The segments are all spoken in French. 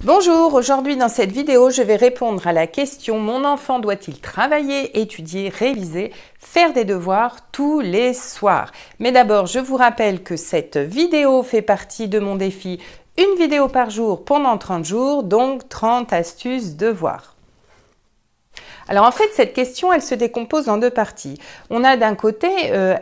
Bonjour, aujourd'hui dans cette vidéo, je vais répondre à la question: mon enfant doit-il travailler, étudier, réviser, faire des devoirs tous les soirs? Mais d'abord, je vous rappelle que cette vidéo fait partie de mon défi une vidéo par jour pendant 30 jours, donc 30 astuces devoirs. Alors en fait, cette question, elle se décompose en deux parties. On a d'un côté,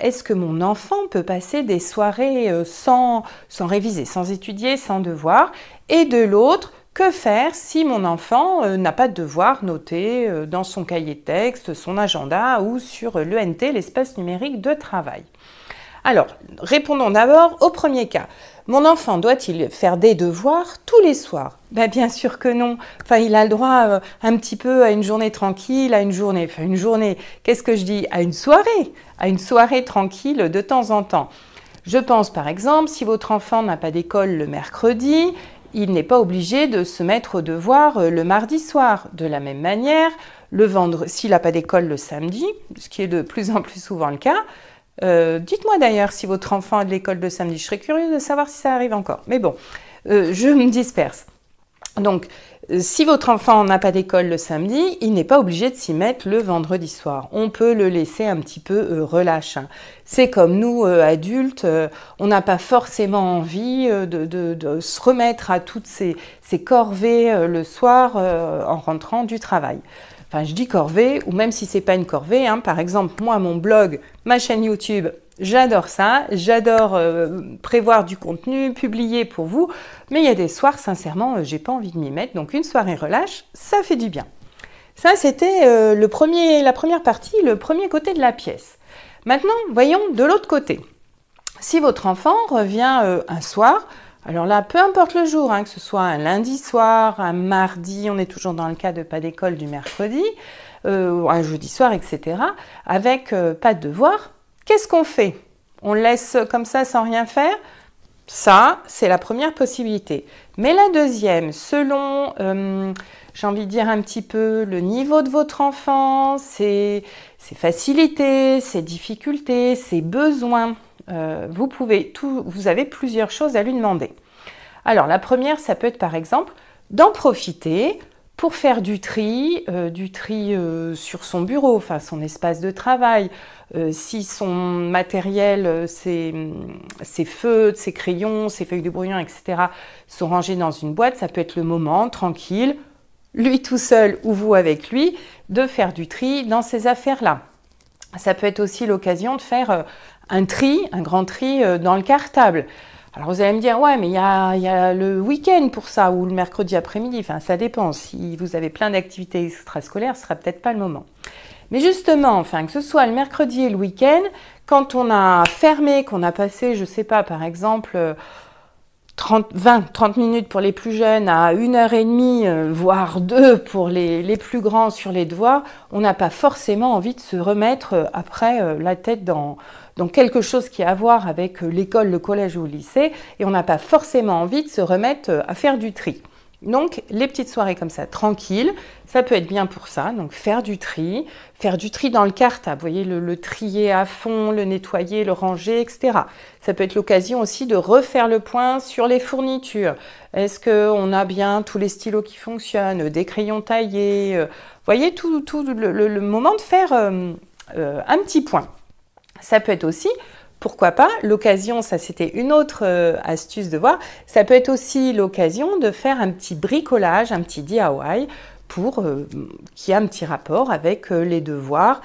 est-ce que mon enfant peut passer des soirées sans réviser, sans étudier, sans devoir? Et de l'autre, que faire si mon enfant n'a pas de devoir noté dans son cahier de texte, son agenda ou sur l'ENT, l'espace numérique de travail? Alors, répondons d'abord au premier cas. Mon enfant doit-il faire des devoirs tous les soirs? Ben, bien sûr que non. Enfin, il a le droit un petit peu à une journée tranquille, à une journée, qu'est-ce que je dis? À une soirée tranquille de temps en temps. Je pense par exemple, si votre enfant n'a pas d'école le mercredi, il n'est pas obligé de se mettre au devoir le mardi soir. De la même manière, le vendredi, s'il n'a pas d'école le samedi, ce qui est de plus en plus souvent le cas. Dites-moi d'ailleurs si votre enfant a de l'école de samedi. Je serais curieuse de savoir si ça arrive encore. Mais bon, je me disperse. Donc, si votre enfant n'a pas d'école le samedi, il n'est pas obligé de s'y mettre le vendredi soir. On peut le laisser un petit peu relâche. C'est comme nous, adultes, on n'a pas forcément envie de se remettre à toutes ces corvées le soir en rentrant du travail. Enfin, je dis corvée, ou même si c'est pas une corvée, hein. Par exemple, moi, mon blog, ma chaîne YouTube, j'adore ça, j'adore prévoir du contenu, publier pour vous, mais il y a des soirs, sincèrement, j'ai pas envie de m'y mettre, donc une soirée relâche, ça fait du bien. Ça, c'était la première partie, le premier côté de la pièce. Maintenant, voyons de l'autre côté. Si votre enfant revient un soir, alors là, peu importe le jour, hein, que ce soit un lundi soir, un mardi, on est toujours dans le cas de pas d'école du mercredi, un jeudi soir, etc., avec pas de devoir, qu'est-ce qu'on fait? On le laisse comme ça sans rien faire? Ça, c'est la première possibilité. Mais la deuxième, selon, j'ai envie de dire un petit peu le niveau de votre enfant, ses facilités, ses difficultés, ses besoins, vous avez plusieurs choses à lui demander. Alors la première, ça peut être par exemple d'en profiter pour faire du tri sur son bureau, enfin son espace de travail. Si son matériel, ses feutres, ses crayons, ses feuilles de brouillon, etc. sont rangés dans une boîte, ça peut être le moment tranquille, lui tout seul ou vous avec lui, de faire du tri dans ces affaires-là. Ça peut être aussi l'occasion de faire un grand tri dans le cartable. Alors vous allez me dire, ouais, mais il y a le week-end pour ça, ou le mercredi après-midi, enfin ça dépend. Si vous avez plein d'activités extrascolaires, ce ne sera peut-être pas le moment. Mais justement, enfin, que ce soit le mercredi et le week-end, quand on a fermé, qu'on a passé, je ne sais pas, par exemple, 30 minutes pour les plus jeunes à 1h30, voire 2 pour les plus grands sur les devoirs, on n'a pas forcément envie de se remettre après la tête dans quelque chose qui a à voir avec l'école, le collège ou le lycée, et on n'a pas forcément envie de se remettre à faire du tri. Donc, les petites soirées comme ça, tranquilles, ça peut être bien pour ça. Donc, faire du tri dans le cartable, vous voyez, le trier à fond, le nettoyer, le ranger, etc. Ça peut être l'occasion aussi de refaire le point sur les fournitures. Est-ce qu'on a bien tous les stylos qui fonctionnent, des crayons taillés, vous voyez, tout le moment de faire un petit point. Ça peut être aussi, pourquoi pas, l'occasion, ça c'était une autre astuce de voir, ça peut être aussi l'occasion de faire un petit bricolage, un petit DIY, qui a un petit rapport avec les devoirs,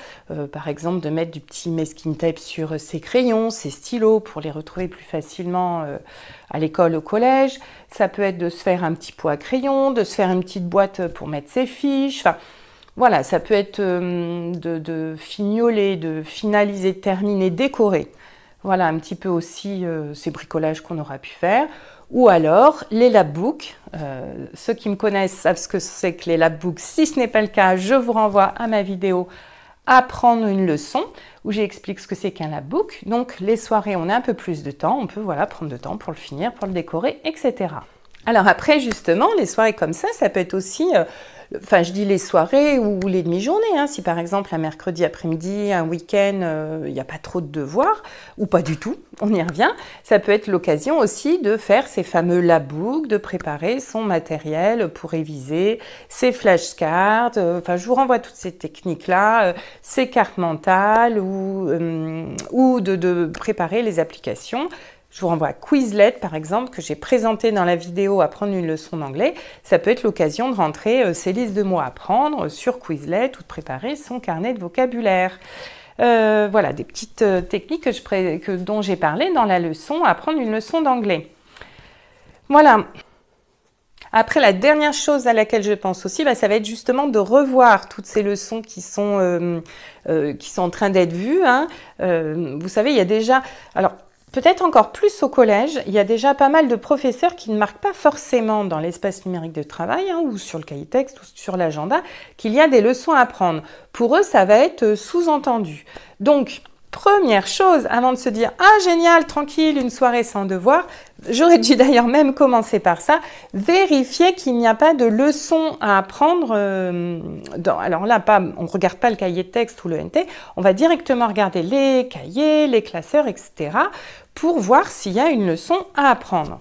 par exemple de mettre du petit masking tape sur ses crayons, ses stylos, pour les retrouver plus facilement à l'école, au collège. Ça peut être de se faire un petit pot à crayon, de se faire une petite boîte pour mettre ses fiches, enfin, voilà, ça peut être de fignoler, de finaliser, de terminer, décorer. Voilà un petit peu aussi ces bricolages qu'on aura pu faire. Ou alors les labbooks. Ceux qui me connaissent savent ce que c'est que les labbooks. Si ce n'est pas le cas, je vous renvoie à ma vidéo Apprendre une leçon où j'explique ce que c'est qu'un labbook. Donc les soirées, on a un peu plus de temps. On peut prendre de temps pour le finir, pour le décorer, etc. Alors après, justement, les soirées comme ça peut être aussi, enfin je dis les soirées ou les demi-journées, hein, si par exemple un mercredi après-midi, un week-end, il n'y a pas trop de devoirs, ou pas du tout, on y revient, ça peut être l'occasion aussi de faire ces fameux labooks, de préparer son matériel pour réviser, ses flashcards, enfin je vous renvoie à toutes ces techniques-là, ces cartes mentales ou de préparer les applications. Je vous renvoie à Quizlet, par exemple, que j'ai présenté dans la vidéo Apprendre une leçon d'anglais. Ça peut être l'occasion de rentrer ses listes de mots à apprendre sur Quizlet ou de préparer son carnet de vocabulaire. Voilà, des petites techniques dont j'ai parlé dans la leçon Apprendre une leçon d'anglais. Voilà. Après, la dernière chose à laquelle je pense aussi, ça va être justement de revoir toutes ces leçons qui sont en train d'être vues. Hein. Vous savez, il y a déjà... Alors, peut-être encore plus au collège, il y a déjà pas mal de professeurs qui ne marquent pas forcément dans l'espace numérique de travail hein, ou sur le cahier texte ou sur l'agenda qu'il y a des leçons à prendre. Pour eux, ça va être sous-entendu. Donc, première chose, avant de se dire « Ah, génial, tranquille, une soirée sans devoir », j'aurais dû d'ailleurs même commencer par ça, vérifier qu'il n'y a pas de leçons à apprendre. Alors là, on ne regarde pas le cahier de texte ou le NT, on va directement regarder les cahiers, les classeurs, etc. pour voir s'il y a une leçon à apprendre.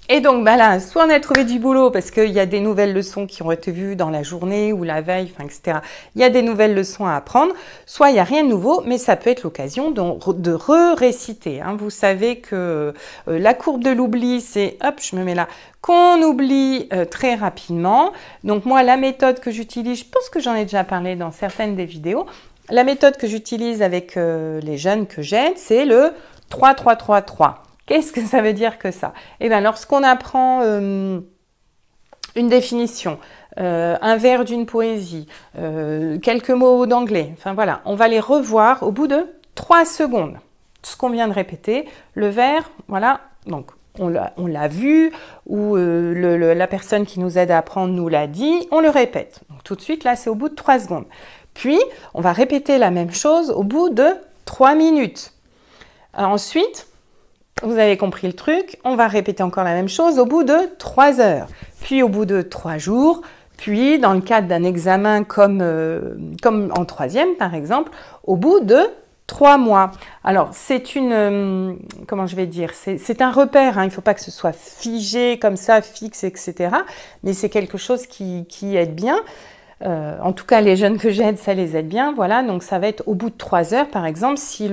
Et donc là, soit on a trouvé du boulot parce qu'il y a des nouvelles leçons qui ont été vues dans la journée ou la veille, etc. Il y a des nouvelles leçons à apprendre, soit il n'y a rien de nouveau, mais ça peut être l'occasion de re-réciter. Hein. Vous savez que la courbe de l'oubli, c'est, hop, je me mets là, qu'on oublie très rapidement. Donc moi, la méthode que j'utilise, je pense que j'en ai déjà parlé dans certaines des vidéos, la méthode que j'utilise avec les jeunes que j'aide, c'est le 3-3-3-3. Qu'est-ce que ça veut dire que ça? Eh bien, lorsqu'on apprend une définition, un vers d'une poésie, quelques mots d'anglais, enfin voilà, on va les revoir au bout de 3 secondes. Ce qu'on vient de répéter, le vers, voilà, donc on l'a vu, ou la personne qui nous aide à apprendre nous l'a dit, on le répète. Donc tout de suite, là, c'est au bout de 3 secondes. Puis, on va répéter la même chose au bout de 3 minutes. Ensuite, vous avez compris le truc, on va répéter encore la même chose au bout de 3 heures, puis au bout de 3 jours, puis dans le cadre d'un examen comme en 3e par exemple, au bout de 3 mois. Alors c'est comment je vais dire, c'est un repère, hein, il ne faut pas que ce soit figé comme ça, fixe, etc. Mais c'est quelque chose qui aide bien. En tout cas, les jeunes que j'aide, ça les aide bien. Voilà, donc ça va être au bout de 3 heures par exemple, si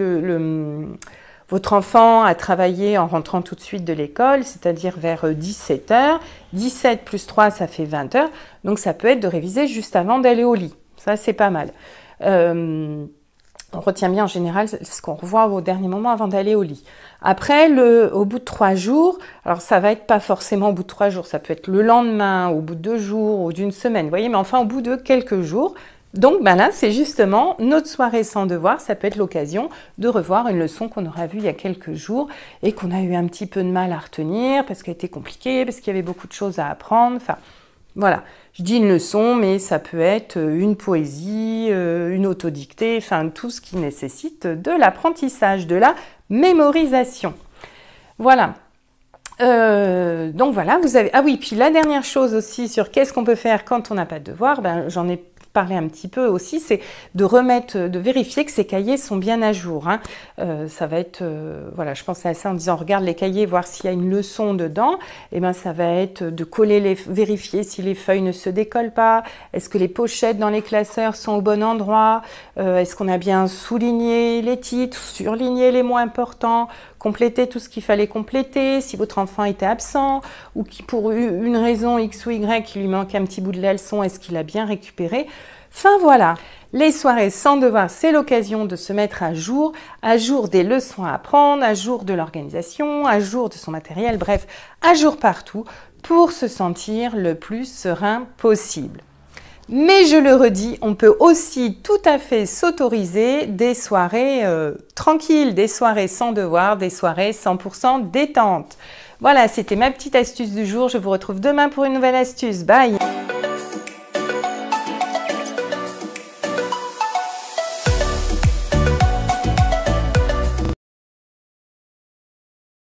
votre enfant a travaillé en rentrant tout de suite de l'école, c'est-à-dire vers 17 heures. 17 plus 3, ça fait 20 heures. Donc, ça peut être de réviser juste avant d'aller au lit. Ça, c'est pas mal. On retient bien en général ce qu'on revoit au dernier moment avant d'aller au lit. Après, au bout de 3 jours, alors ça va être pas forcément au bout de 3 jours, ça peut être le lendemain, au bout de 2 jours ou d'une semaine, vous voyez, mais enfin au bout de quelques jours. Donc là, c'est justement notre soirée sans devoir, ça peut être l'occasion de revoir une leçon qu'on aura vue il y a quelques jours et qu'on a eu un petit peu de mal à retenir parce qu'elle était compliquée, parce qu'il y avait beaucoup de choses à apprendre, enfin voilà. Je dis une leçon, mais ça peut être une poésie, une autodictée, enfin tout ce qui nécessite de l'apprentissage, de la mémorisation. Voilà. Donc voilà, vous avez... Ah oui, puis la dernière chose aussi sur qu'est-ce qu'on peut faire quand on n'a pas de devoir, j'en ai parler un petit peu aussi, c'est de vérifier que ces cahiers sont bien à jour. Hein. Ça va être, voilà, je pensais à ça en disant, regarde les cahiers, voir s'il y a une leçon dedans. Et ça va être de vérifier si les feuilles ne se décollent pas. Est-ce que les pochettes dans les classeurs sont au bon endroit? Est-ce qu'on a bien souligné les titres, surligné les mots importants, compléter tout ce qu'il fallait compléter, si votre enfant était absent ou qui pour une raison X ou Y, il lui manque un petit bout de la leçon, est-ce qu'il a bien récupéré? Enfin voilà, les soirées sans devoir, c'est l'occasion de se mettre à jour des leçons à apprendre, à jour de l'organisation, à jour de son matériel, bref, à jour partout pour se sentir le plus serein possible. Mais je le redis, on peut aussi tout à fait s'autoriser des soirées tranquilles, des soirées sans devoir, des soirées 100% détente. Voilà, c'était ma petite astuce du jour. Je vous retrouve demain pour une nouvelle astuce. Bye!